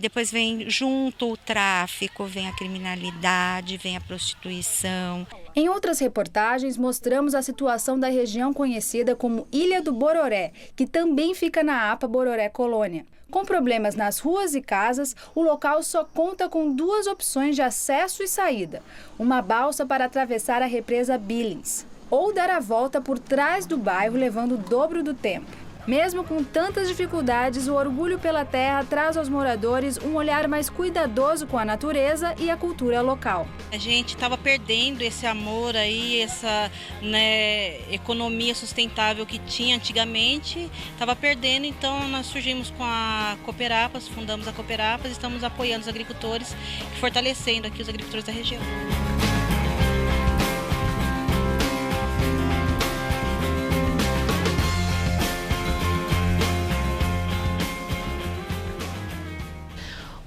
depois vem junto o tráfico, vem a criminalidade, vem a prostituição. Em outras reportagens, mostramos a situação da região conhecida como Ilha do Bororé, que também fica na APA Bororé Colônia. Com problemas nas ruas e casas, o local só conta com duas opções de acesso e saída. Uma balsa para atravessar a represa Billings, ou dar a volta por trás do bairro, levando o dobro do tempo. Mesmo com tantas dificuldades, o Orgulho pela Terra traz aos moradores um olhar mais cuidadoso com a natureza e a cultura local. A gente estava perdendo esse amor aí, essa economia sustentável que tinha antigamente, estava perdendo, então nós surgimos com a Cooperapas, fundamos a Cooperapas e estamos apoiando os agricultores, fortalecendo aqui os agricultores da região.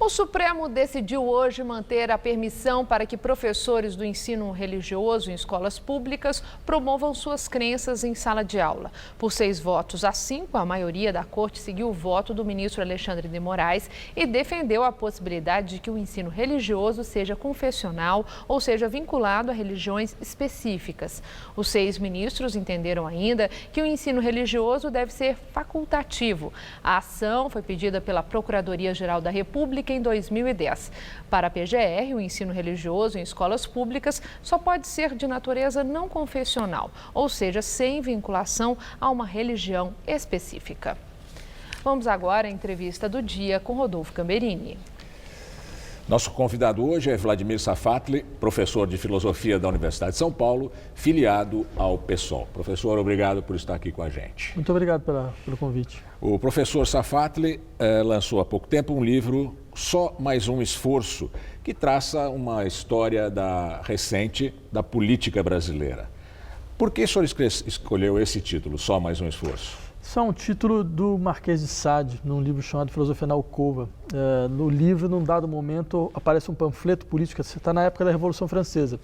O Supremo decidiu hoje manter a permissão para que professores do ensino religioso em escolas públicas promovam suas crenças em sala de aula. Por 6 votos a 5, a maioria da corte seguiu o voto do ministro Alexandre de Moraes e defendeu a possibilidade de que o ensino religioso seja confessional ou seja vinculado a religiões específicas. Os 6 ministros entenderam ainda que o ensino religioso deve ser facultativo. A ação foi pedida pela Procuradoria-Geral da República em 2010. Para a PGR, o ensino religioso em escolas públicas só pode ser de natureza não confessional, ou seja, sem vinculação a uma religião específica. Vamos agora à entrevista do dia com Rodolfo Gamberini. Nosso convidado hoje é Vladimir Safatli, professor de filosofia da Universidade de São Paulo, filiado ao PSOL. Professor, obrigado por estar aqui com a gente. Muito obrigado pelo convite. O professor Safatli lançou há pouco tempo um livro, Só Mais Um Esforço, que traça uma história recente da política brasileira. Por que o senhor escolheu esse título, Só Mais Um Esforço? Isso é um título do Marquês de Sade, num livro chamado Filosofia na Alcova. No livro, num dado momento, aparece um panfleto político, você está na época da Revolução Francesa,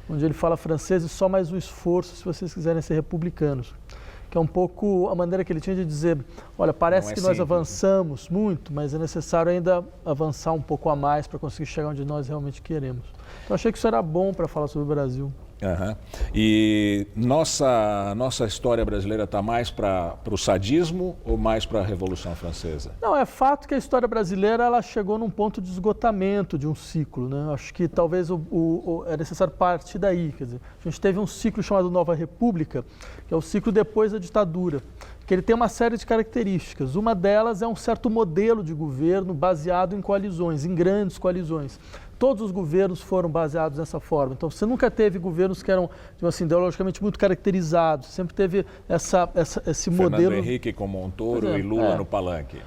onde ele fala: franceses, só mais um esforço se vocês quiserem ser republicanos. Que é um pouco a maneira que ele tinha de dizer: olha, parece que nós avançamos muito, mas é necessário ainda avançar um pouco a mais para conseguir chegar onde nós realmente queremos. Então, achei que isso era bom para falar sobre o Brasil. Uhum. E nossa história brasileira está mais para o sadismo ou mais para a Revolução Francesa? Não, é fato que a história brasileira ela chegou num ponto de esgotamento de um ciclo, né? Acho que talvez é necessário partir daí. Quer dizer, a gente teve um ciclo chamado Nova República, que é o ciclo depois da ditadura, que ele tem uma série de características. Uma delas é um certo modelo de governo baseado em coalizões, em grandes coalizões. Todos os governos foram baseados nessa forma. Então, você nunca teve governos que eram, assim, ideologicamente muito caracterizados. Sempre teve esse modelo... Fernando Henrique com Montoro e Lula no palanque.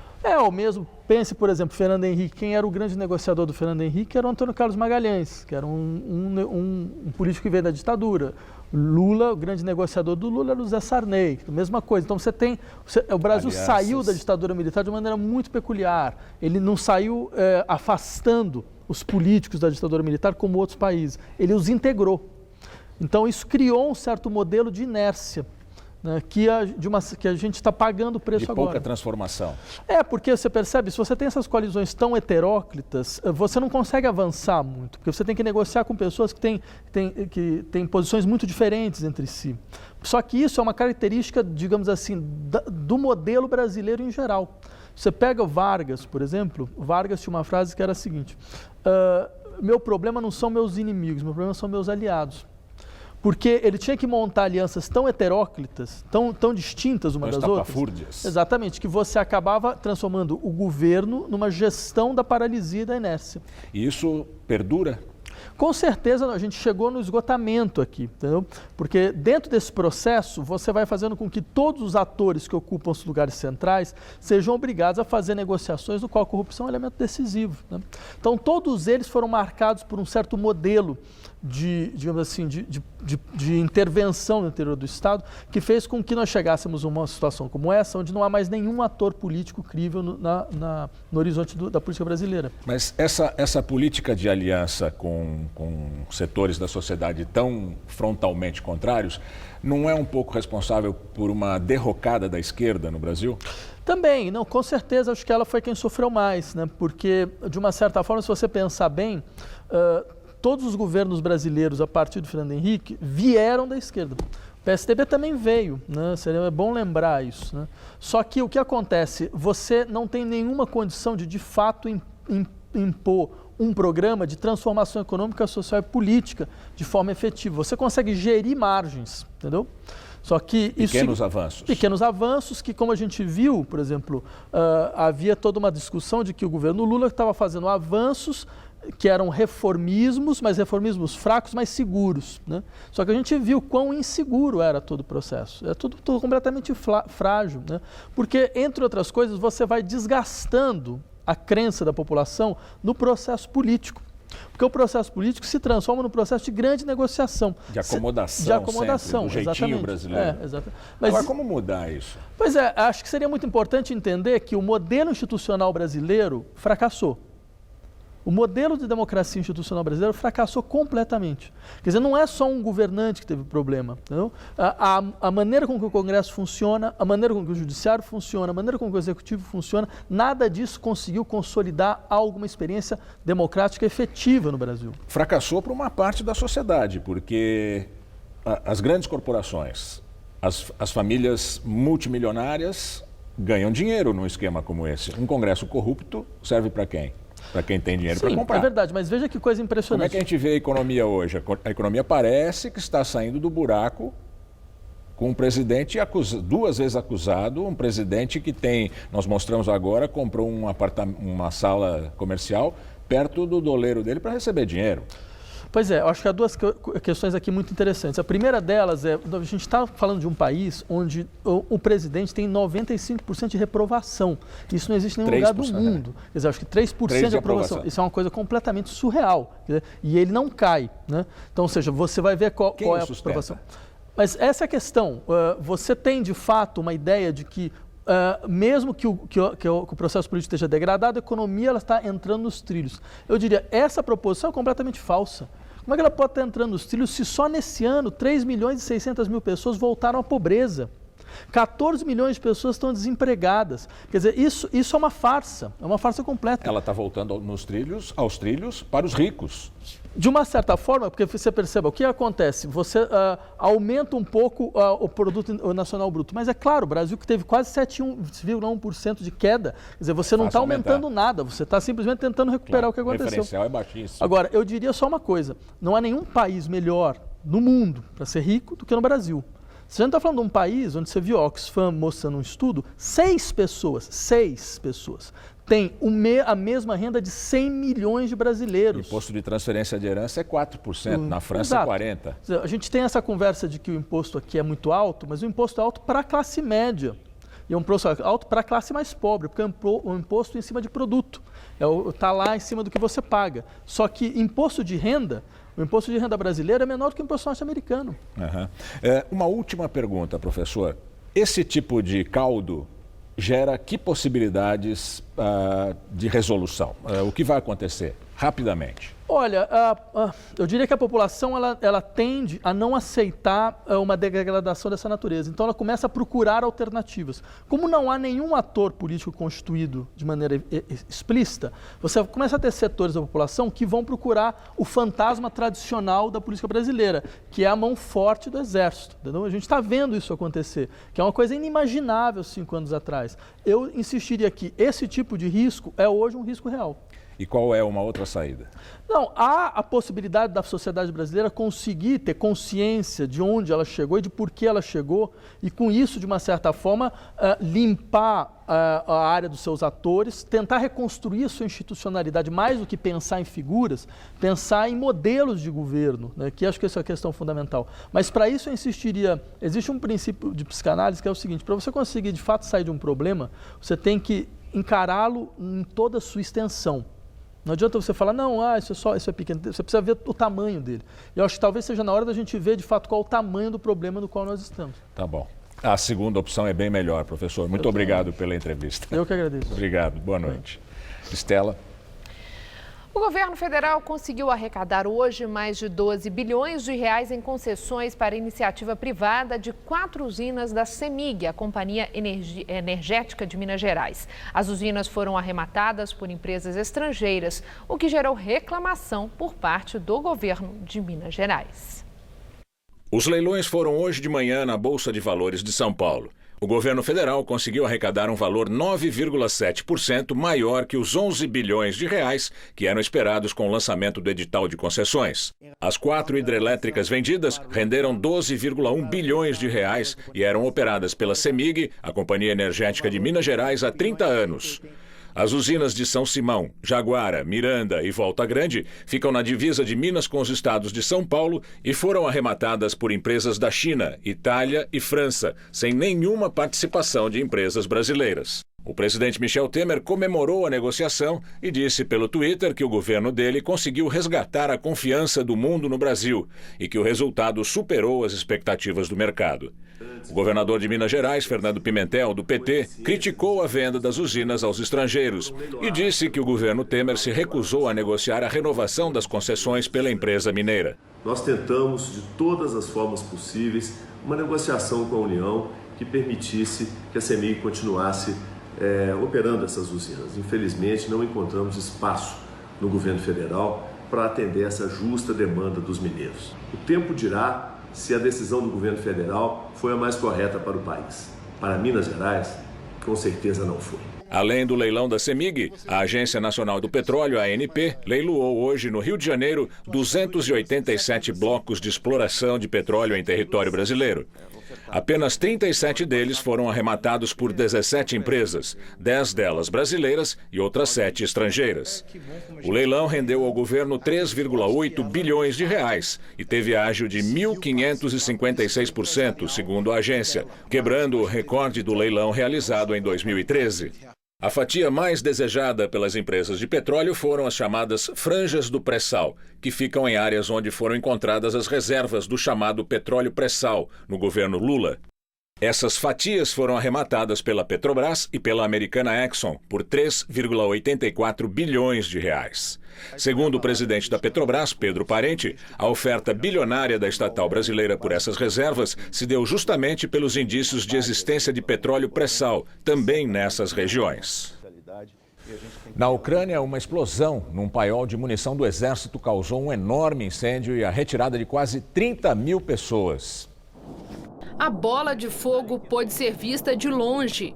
Ou mesmo, pense, por exemplo, Fernando Henrique. Quem era o grande negociador do Fernando Henrique era o Antônio Carlos Magalhães, que era um político que veio da ditadura. Lula, o grande negociador do Lula era o Zé Sarney, a mesma coisa. Então o Brasil saiu da ditadura militar de maneira muito peculiar. Ele não saiu afastando os políticos da ditadura militar como outros países. Ele os integrou. Então isso criou um certo modelo de inércia, né, que a gente está pagando o preço agora. De pouca transformação. Porque você percebe, se você tem essas coalizões tão heteróclitas, você não consegue avançar muito, porque você tem que negociar com pessoas que têm posições muito diferentes entre si. Só que isso é uma característica, digamos assim, do modelo brasileiro em geral. Você pega o Vargas, por exemplo, o Vargas tinha uma frase que era a seguinte: meu problema não são meus inimigos, meu problema são meus aliados. Porque ele tinha que montar alianças tão heteróclitas, tão distintas uma das outras. Exatamente, que você acabava transformando o governo numa gestão da paralisia e da inércia. E isso perdura? Com certeza a gente chegou no esgotamento aqui, entendeu? Porque dentro desse processo você vai fazendo com que todos os atores que ocupam os lugares centrais sejam obrigados a fazer negociações no qual a corrupção é um elemento decisivo, né? Então todos eles foram marcados por um certo modelo digamos assim, de intervenção no interior do Estado, que fez com que nós chegássemos a uma situação como essa, onde não há mais nenhum ator político crível no horizonte da política brasileira. Mas essa política de aliança com setores da sociedade tão frontalmente contrários, não é um pouco responsável por uma derrocada da esquerda no Brasil? Também, não, com certeza, acho que ela foi quem sofreu mais, né? Porque, de uma certa forma, se você pensar bem, todos os governos brasileiros, a partir do Fernando Henrique, vieram da esquerda. O PSDB também veio, né? Seria bom lembrar isso, né? Só que o que acontece? Você não tem nenhuma condição de fato, impor um programa de transformação econômica, social e política de forma efetiva. Você consegue gerir margens, entendeu? Só que pequenos avanços que, como a gente viu, por exemplo, havia toda uma discussão de que o governo Lula estava fazendo avanços que eram reformismos, mas reformismos fracos, mas seguros, né? Só que a gente viu quão inseguro era todo o processo. É tudo completamente frágil, né? Porque, entre outras coisas, você vai desgastando a crença da população no processo político. Porque o processo político se transforma num processo de grande negociação. De acomodação. Sempre, do jeitinho brasileiro. Exatamente. Agora, como mudar isso? Pois é, acho que seria muito importante entender que o modelo institucional brasileiro fracassou. O modelo de democracia institucional brasileiro fracassou completamente. Quer dizer, não é só um governante que teve problema, entendeu? A maneira com que o Congresso funciona, a maneira com que o Judiciário funciona, a maneira com que o Executivo funciona, nada disso conseguiu consolidar alguma experiência democrática efetiva no Brasil. Fracassou para uma parte da sociedade, porque as grandes corporações, as famílias multimilionárias ganham dinheiro num esquema como esse. Um Congresso corrupto serve para quem? Para quem tem dinheiro para comprar. É verdade, mas veja que coisa impressionante. Como é que a gente vê a economia hoje? A economia parece que está saindo do buraco com um presidente duas vezes acusado, um presidente que nós mostramos agora, comprou uma sala comercial perto do doleiro dele para receber dinheiro. Pois é, eu acho que há duas questões aqui muito interessantes. A primeira delas é, a gente está falando de um país onde o presidente tem 95% de reprovação. Isso não existe em nenhum lugar do mundo. Quer dizer, acho que 3% de aprovação. Isso é uma coisa completamente surreal. Quer dizer, e ele não cai, né? Então, ou seja, você vai ver qual é a aprovação. Mas essa é a questão. Você tem, de fato, uma ideia de que mesmo que o processo político esteja degradado, a economia ela está entrando nos trilhos. Eu diria, essa proposição é completamente falsa. Como é que ela pode estar entrando nos trilhos se só nesse ano 3 milhões e 600 mil pessoas voltaram à pobreza? 14 milhões de pessoas estão desempregadas. Quer dizer, isso é uma farsa completa. Ela está voltando aos trilhos para os ricos. De uma certa forma, porque você perceba, o que acontece? Você aumenta um pouco o produto nacional bruto, mas é claro, o Brasil que teve quase 7,1% de queda, quer dizer, você não está aumentando nada, você está simplesmente tentando recuperar o que aconteceu. O referencial é baixíssimo. Agora, eu diria só uma coisa, não há nenhum país melhor no mundo para ser rico do que no Brasil. Você não está falando de um país onde você viu a Oxfam mostrando um estudo, 6 pessoas têm a mesma renda de 100 milhões de brasileiros. O imposto de transferência de herança é 4%, na França é 40%. A gente tem essa conversa de que o imposto aqui é muito alto, mas o imposto é alto para a classe média. E é um imposto alto para a classe mais pobre, porque é um imposto em cima de produto. Está lá em cima do que você paga. Só que imposto de renda... O imposto de renda brasileiro é menor do que o imposto norte-americano. Uhum. Uma última pergunta, professor. Esse tipo de caldo gera que possibilidades de resolução? O que vai acontecer? Rapidamente. Olha, eu diria que a população ela tende a não aceitar uma degradação dessa natureza. Então ela começa a procurar alternativas. Como não há nenhum ator político constituído de maneira explícita, você começa a ter setores da população que vão procurar o fantasma tradicional da política brasileira, que é a mão forte do exército. Entendeu? A gente está vendo isso acontecer, que é uma coisa inimaginável 5 anos atrás. Eu insistiria que esse tipo de risco é hoje um risco real. E qual é uma outra saída? Não, há a possibilidade da sociedade brasileira conseguir ter consciência de onde ela chegou e de por que ela chegou e, com isso, de uma certa forma, limpar a área dos seus atores, tentar reconstruir a sua institucionalidade, mais do que pensar em figuras, pensar em modelos de governo, né, que acho que essa é a questão fundamental. Mas, para isso, eu insistiria, existe um princípio de psicanálise que é o seguinte, para você conseguir, de fato, sair de um problema, você tem que encará-lo em toda a sua extensão. Não adianta você falar, não, isso é pequeno, você precisa ver o tamanho dele. Eu acho que talvez seja na hora da gente ver, de fato, qual o tamanho do problema no qual nós estamos. Tá bom. A segunda opção é bem melhor, professor. Muito obrigado pela entrevista. Eu que agradeço. Obrigado. Boa noite. Estela. O governo federal conseguiu arrecadar hoje mais de 12 bilhões de reais em concessões para iniciativa privada de 4 usinas da CEMIG, a Companhia Energética de Minas Gerais. As usinas foram arrematadas por empresas estrangeiras, o que gerou reclamação por parte do governo de Minas Gerais. Os leilões foram hoje de manhã na Bolsa de Valores de São Paulo. O governo federal conseguiu arrecadar um valor 9,7% maior que os 11 bilhões de reais que eram esperados com o lançamento do edital de concessões. As 4 hidrelétricas vendidas renderam 12,1 bilhões de reais e eram operadas pela CEMIG, a Companhia Energética de Minas Gerais, há 30 anos. As usinas de São Simão, Jaguara, Miranda e Volta Grande ficam na divisa de Minas com os estados de São Paulo e foram arrematadas por empresas da China, Itália e França, sem nenhuma participação de empresas brasileiras. O presidente Michel Temer comemorou a negociação e disse pelo Twitter que o governo dele conseguiu resgatar a confiança do mundo no Brasil e que o resultado superou as expectativas do mercado. O governador de Minas Gerais, Fernando Pimentel, do PT, criticou a venda das usinas aos estrangeiros e disse que o governo Temer se recusou a negociar a renovação das concessões pela empresa mineira. Nós tentamos, de todas as formas possíveis, uma negociação com a União que permitisse que a CEMIG continuasse operando essas usinas. Infelizmente, não encontramos espaço no governo federal para atender essa justa demanda dos mineiros. O tempo dirá se a decisão do governo federal foi a mais correta para o país. Para Minas Gerais, com certeza não foi. Além do leilão da CEMIG, a Agência Nacional do Petróleo, a ANP, leiloou hoje no Rio de Janeiro 287 blocos de exploração de petróleo em território brasileiro. Apenas 37 deles foram arrematados por 17 empresas, 10 delas brasileiras e outras 7 estrangeiras. O leilão rendeu ao governo 3,8 bilhões de reais e teve ágio de 1.556%, segundo a agência, quebrando o recorde do leilão realizado em 2013. A fatia mais desejada pelas empresas de petróleo foram as chamadas franjas do pré-sal, que ficam em áreas onde foram encontradas as reservas do chamado petróleo pré-sal, no governo Lula. Essas fatias foram arrematadas pela Petrobras e pela americana Exxon por 3,84 bilhões de reais. Segundo o presidente da Petrobras, Pedro Parente, a oferta bilionária da estatal brasileira por essas reservas se deu justamente pelos indícios de existência de petróleo pré-sal, também nessas regiões. Na Ucrânia, uma explosão num paiol de munição do exército causou um enorme incêndio e a retirada de quase 30 mil pessoas. A bola de fogo pôde ser vista de longe.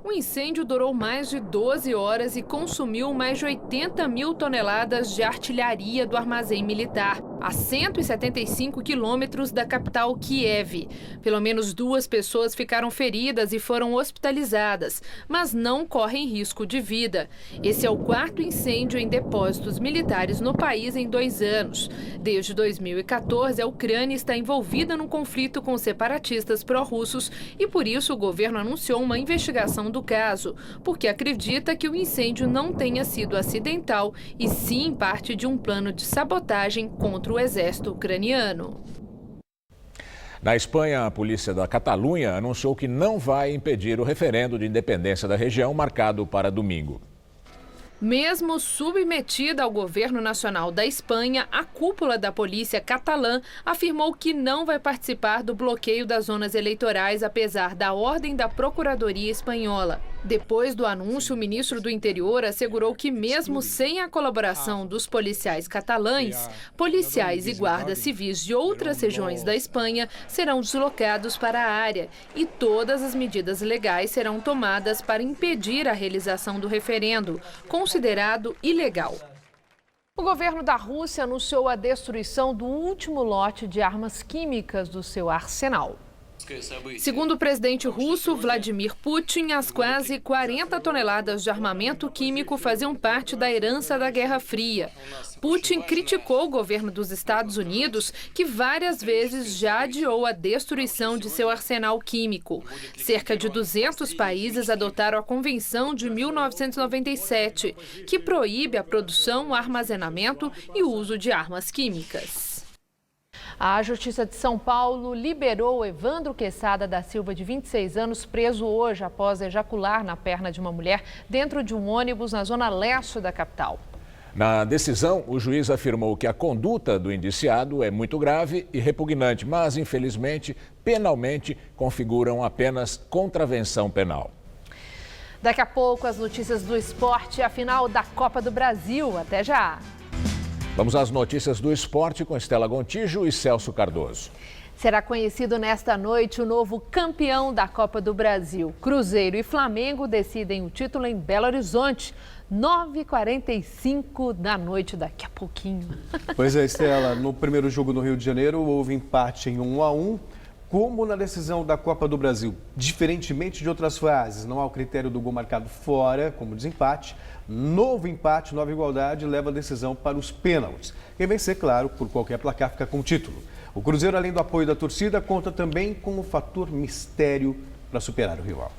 O incêndio durou mais de 12 horas e consumiu mais de 80 mil toneladas de artilharia do armazém militar, a 175 quilômetros da capital Kiev. Pelo menos 2 pessoas ficaram feridas e foram hospitalizadas, mas não correm risco de vida. Esse é o 4º incêndio em depósitos militares no país em 2 anos. Desde 2014, a Ucrânia está envolvida num conflito com separatistas pró-russos e, por isso, o governo anunciou uma investigação do caso, porque acredita que o incêndio não tenha sido acidental e sim parte de um plano de sabotagem contra o exército ucraniano. Na Espanha, a polícia da Catalunha anunciou que não vai impedir o referendo de independência da região marcado para domingo. Mesmo submetida ao governo nacional da Espanha, a cúpula da polícia catalã afirmou que não vai participar do bloqueio das zonas eleitorais, apesar da ordem da Procuradoria Espanhola. Depois do anúncio, o ministro do Interior assegurou que, mesmo sem a colaboração dos policiais catalães, policiais e guardas civis de outras regiões da Espanha serão deslocados para a área e todas as medidas legais serão tomadas para impedir a realização do referendo, considerado ilegal. O governo da Rússia anunciou a destruição do último lote de armas químicas do seu arsenal. Segundo o presidente russo Vladimir Putin, as quase 40 toneladas de armamento químico faziam parte da herança da Guerra Fria. Putin criticou o governo dos Estados Unidos, que várias vezes já adiou a destruição de seu arsenal químico. Cerca de 200 países adotaram a Convenção de 1997, que proíbe a produção, o armazenamento e o uso de armas químicas. A Justiça de São Paulo liberou Evandro Quesada da Silva, de 26 anos, preso hoje após ejacular na perna de uma mulher dentro de um ônibus na zona leste da capital. Na decisão, o juiz afirmou que a conduta do indiciado é muito grave e repugnante, mas, infelizmente, penalmente configuram apenas contravenção penal. Daqui a pouco, as notícias do esporte e a final da Copa do Brasil. Até já! Vamos às notícias do esporte com Estela Gontijo e Celso Cardoso. Será conhecido nesta noite o novo campeão da Copa do Brasil. Cruzeiro e Flamengo decidem o título em Belo Horizonte, 9h45 da noite, daqui a pouquinho. Pois é, Estela, no primeiro jogo no Rio de Janeiro houve empate em 1-1. Como na decisão da Copa do Brasil, diferentemente de outras fases, não há o critério do gol marcado fora, como desempate. Novo empate, nova igualdade, leva a decisão para os pênaltis. Quem vencer, claro, por qualquer placar, fica com o título. O Cruzeiro, além do apoio da torcida, conta também com o fator mistério para superar o rival.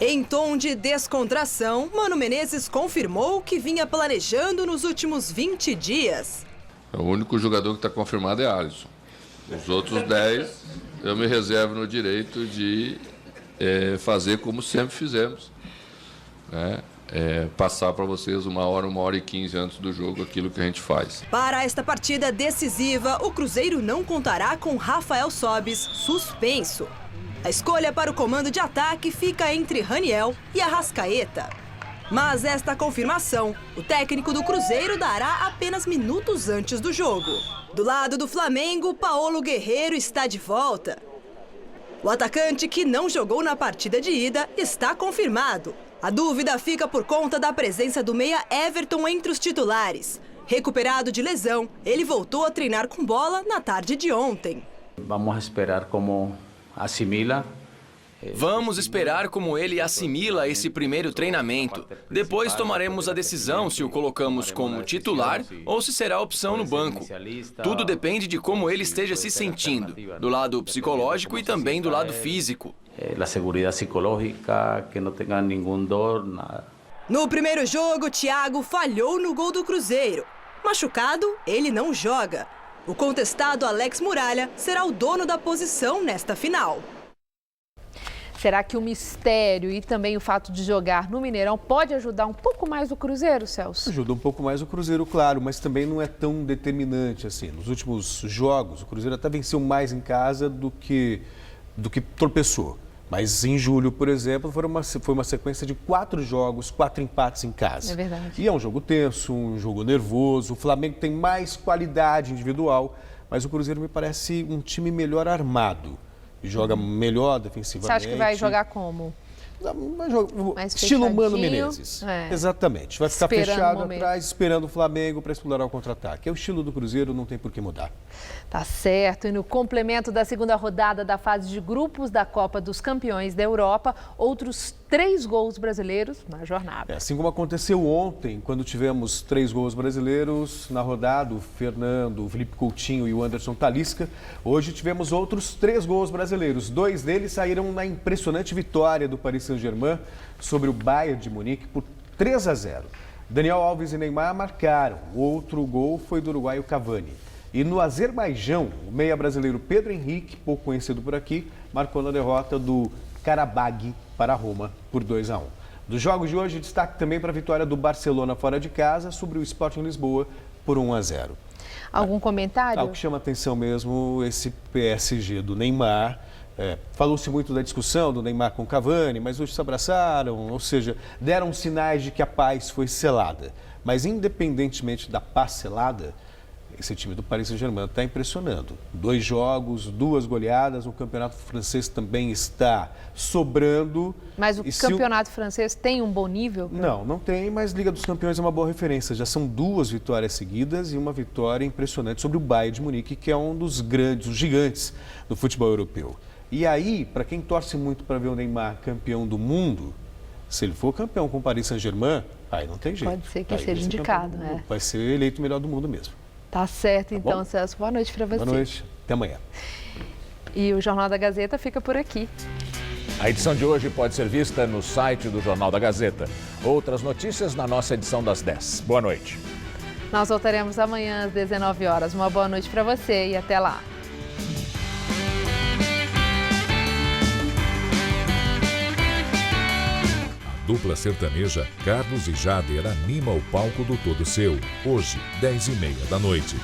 Em tom de descontração, Mano Menezes confirmou o que vinha planejando nos últimos 20 dias. O único jogador que está confirmado é Alisson. Os outros 10, eu me reservo no direito de fazer como sempre fizemos, né? Passar para vocês 1h e 15 antes do jogo aquilo que a gente faz. Para esta partida decisiva, o Cruzeiro não contará com Rafael Sobis, suspenso. A escolha para o comando de ataque fica entre Raniel e Arrascaeta. Mas esta confirmação, o técnico do Cruzeiro dará apenas minutos antes do jogo. Do lado do Flamengo, Paulo Guerreiro está de volta. O atacante, que não jogou na partida de ida, está confirmado. A dúvida fica por conta da presença do meia Everton entre os titulares. Recuperado de lesão, ele voltou a treinar com bola na tarde de ontem. Vamos esperar como assimila. Vamos esperar como ele assimila esse primeiro treinamento. Depois tomaremos a decisão se o colocamos como titular ou se será opção no banco. Tudo depende de como ele esteja se sentindo, do lado psicológico e também do lado físico. A segurança psicológica, que não tenha nenhum dor, nada. No primeiro jogo, Thiago falhou no gol do Cruzeiro. Machucado, ele não joga. O contestado Alex Muralha será o dono da posição nesta final. Será que o mistério e também o fato de jogar no Mineirão pode ajudar um pouco mais o Cruzeiro, Celso? Ajuda um pouco mais o Cruzeiro, claro, mas também não é tão determinante assim. Nos últimos jogos, o Cruzeiro até venceu mais em casa do que tropeçou. Mas em julho, por exemplo, foi uma sequência de 4 jogos, 4 empates em casa. É verdade. E é um jogo tenso, um jogo nervoso. O Flamengo tem mais qualidade individual, mas o Cruzeiro me parece um time melhor armado. Joga melhor defensivamente. Você acha que vai jogar como? Mais estilo Mano Menezes. Exatamente. Vai ficar fechado atrás, esperando o Flamengo para explorar o contra-ataque. É o estilo do Cruzeiro, não tem por que mudar. Tá certo. E no complemento da segunda rodada da fase de grupos da Copa dos Campeões da Europa, outros 3 gols brasileiros na jornada. Assim como aconteceu ontem, quando tivemos 3 gols brasileiros na rodada, o Fernando, o Felipe Coutinho e o Anderson Talisca. Hoje tivemos outros 3 gols brasileiros. 2 deles saíram na impressionante vitória do Paris Saint-Germain sobre o Bayern de Munique por 3-0. Daniel Alves e Neymar marcaram. O outro gol foi do uruguaio Cavani. E no Azerbaijão, o meia brasileiro Pedro Henrique, pouco conhecido por aqui, marcou na derrota do Karabag para a Roma por 2-1. Dos jogos de hoje, destaque também para a vitória do Barcelona fora de casa sobre o Sporting Lisboa por 1-0. Algum comentário? O que chama atenção mesmo, esse PSG do Neymar. Falou-se muito da discussão do Neymar com o Cavani, mas hoje se abraçaram, ou seja, deram sinais de que a paz foi selada. Mas independentemente da paz selada, esse time do Paris Saint-Germain está impressionando. 2 jogos, 2 goleadas, o campeonato francês também está sobrando. Mas o campeonato francês tem um bom nível? Não tem, mas Liga dos Campeões é uma boa referência. Já são 2 vitórias seguidas e uma vitória impressionante sobre o Bayern de Munique, que é um dos grandes, os gigantes do futebol europeu. E aí, para quem torce muito para ver o Neymar campeão do mundo, se ele for campeão com o Paris Saint-Germain, aí não tem jeito. Pode ser que seja indicado, né? Vai ser eleito o melhor do mundo mesmo. Tá certo, então, Celso. Boa noite para você. Boa noite. Até amanhã. E o Jornal da Gazeta fica por aqui. A edição de hoje pode ser vista no site do Jornal da Gazeta. Outras notícias na nossa edição das 10. Boa noite. Nós voltaremos amanhã às 19 horas. Uma boa noite para você e até lá. Dupla sertaneja Carlos e Jader anima o palco do Todo Seu, hoje, 10h30 da noite.